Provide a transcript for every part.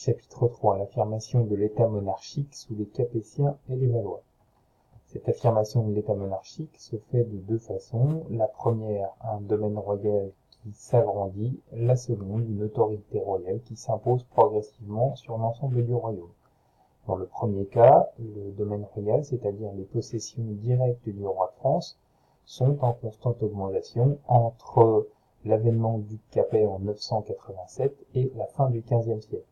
Chapitre 3. L'affirmation de l'État monarchique sous les Capétiens et les Valois. Cette affirmation de l'État monarchique se fait de deux façons. La première, un domaine royal qui s'agrandit. La seconde, une autorité royale qui s'impose progressivement sur l'ensemble du royaume. Dans le premier cas, le domaine royal, c'est-à-dire les possessions directes du roi de France, sont en constante augmentation entre l'avènement du Capet en 987 et la fin du XVe siècle.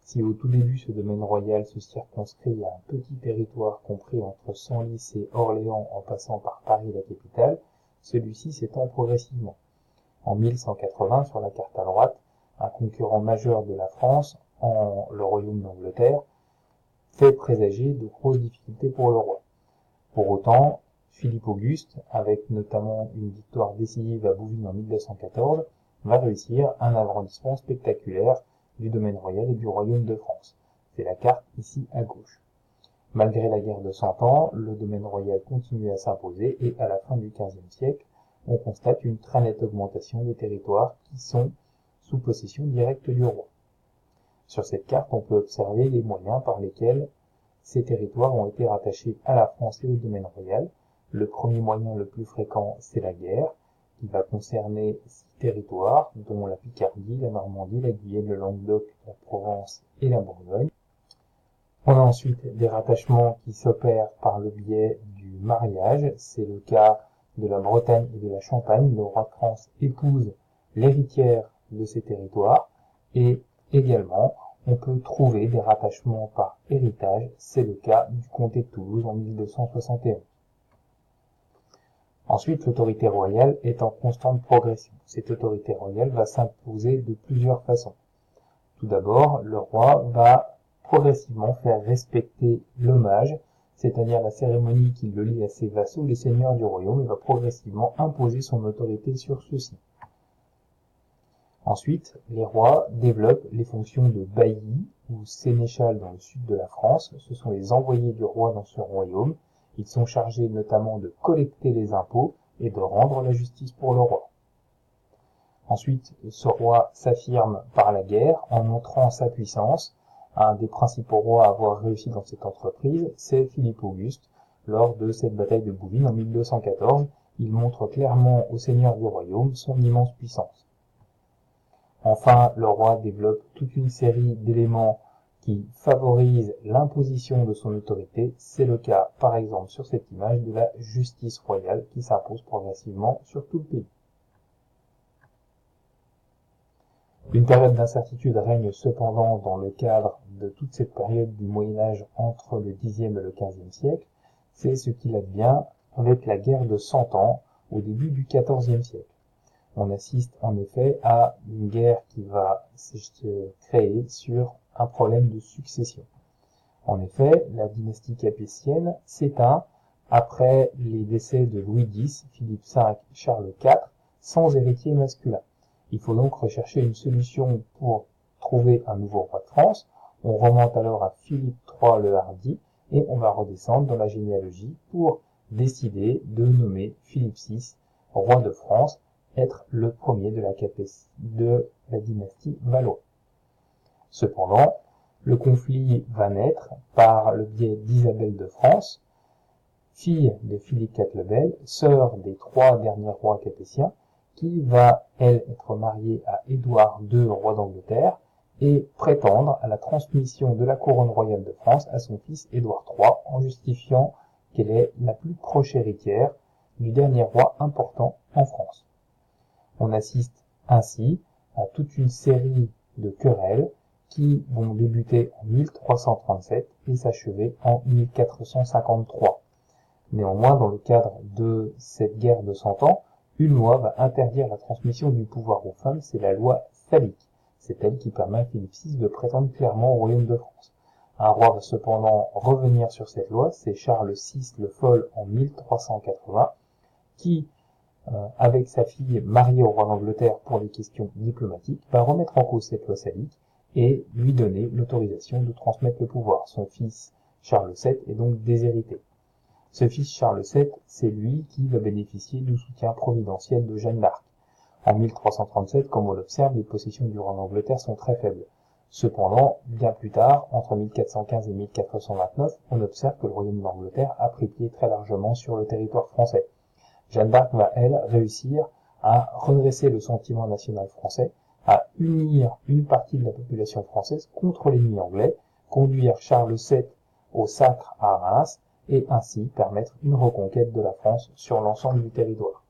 Si au tout début ce domaine royal se circonscrit à un petit territoire compris entre Senlis et Orléans en passant par Paris la capitale, celui-ci s'étend progressivement. En 1180, sur la carte à droite, un concurrent majeur de la France, le royaume d'Angleterre, fait présager de grosses difficultés pour le roi. Pour autant, Philippe Auguste, avec notamment une victoire décisive à Bouvines en 1214, va réussir un agrandissement spectaculaire du domaine royal et du royaume de France. C'est la carte ici à gauche. Malgré la guerre de 100 ans, le domaine royal continue à s'imposer et à la fin du XVe siècle, on constate une très nette augmentation des territoires qui sont sous possession directe du roi. Sur cette carte, on peut observer les moyens par lesquels ces territoires ont été rattachés à la France et au domaine royal. Le premier moyen le plus fréquent, c'est la guerre, qui va concerner 6 territoires, dont la Picardie, la Normandie, la Guyenne, le Languedoc, la Provence et la Bourgogne. On a ensuite des rattachements qui s'opèrent par le biais du mariage. C'est le cas de la Bretagne et de la Champagne. Le roi de France épouse l'héritière de ces territoires. Et également, on peut trouver des rattachements par héritage. C'est le cas du comté de Toulouse en 1271. Ensuite, l'autorité royale est en constante progression. Cette autorité royale va s'imposer de plusieurs façons. Tout d'abord, le roi va progressivement faire respecter l'hommage, c'est-à-dire la cérémonie qui le lie à ses vassaux, les seigneurs du royaume, et va progressivement imposer son autorité sur ceux-ci. Ensuite, les rois développent les fonctions de bailli ou sénéchal dans le sud de la France. Ce sont les envoyés du roi dans ce royaume. Ils sont chargés notamment de collecter les impôts et de rendre la justice pour le roi. Ensuite, ce roi s'affirme par la guerre en montrant sa puissance. Un des principaux rois à avoir réussi dans cette entreprise, c'est Philippe Auguste. Lors de cette bataille de Bouvines en 1214, il montre clairement aux seigneurs du royaume son immense puissance. Enfin, le roi développe toute une série d'éléments qui favorisent l'imposition de son autorité. C'est le cas, par exemple, sur cette image de la justice royale qui s'impose progressivement sur tout le pays. Une période d'incertitude règne cependant dans le cadre de toute cette période du Moyen-Âge entre le Xe et le XVe siècle. C'est ce qu'il advient avec la guerre de 100 ans au début du XIVe siècle. On assiste en effet à une guerre qui va se créer sur un problème de succession. En effet, la dynastie capétienne s'éteint après les décès de Louis X, Philippe V et Charles IV, sans héritier masculin. Il faut donc rechercher une solution pour trouver un nouveau roi de France. On remonte alors à Philippe III le Hardi et on va redescendre dans la généalogie pour décider de nommer Philippe VI, roi de France, être le premier de la dynastie Valois. Cependant, le conflit va naître par le biais d'Isabelle de France, fille de Philippe IV le Bel, sœur des 3 derniers rois capétiens, qui va, elle, être mariée à Édouard II, roi d'Angleterre, et prétendre à la transmission de la couronne royale de France à son fils Édouard III, en justifiant qu'elle est la plus proche héritière du dernier roi important en France. On assiste ainsi à toute une série de querelles qui vont débuter en 1337 et s'achever en 1453. Néanmoins, dans le cadre de cette guerre de 100 ans, une loi va interdire la transmission du pouvoir aux femmes, c'est la loi Salique. C'est elle qui permet à Philippe VI de prétendre clairement au royaume de France. Un roi va cependant revenir sur cette loi, c'est Charles VI le Fol en 1380, qui, avec sa fille mariée au roi d'Angleterre pour des questions diplomatiques, va remettre en cause cette loi Salique et lui donner l'autorisation de transmettre le pouvoir. Son fils Charles VII est donc déshérité. Ce fils Charles VII, c'est lui qui va bénéficier du soutien providentiel de Jeanne d'Arc. En 1337, comme on l'observe, les possessions du roi d'Angleterre sont très faibles. Cependant, bien plus tard, entre 1415 et 1429, on observe que le royaume d'Angleterre a pris pied très largement sur le territoire français. Jeanne d'Arc va, elle, réussir à redresser le sentiment national français, à unir une partie de la population française contre l'ennemi anglais, conduire Charles VII au sacre à Reims et ainsi permettre une reconquête de la France sur l'ensemble du territoire.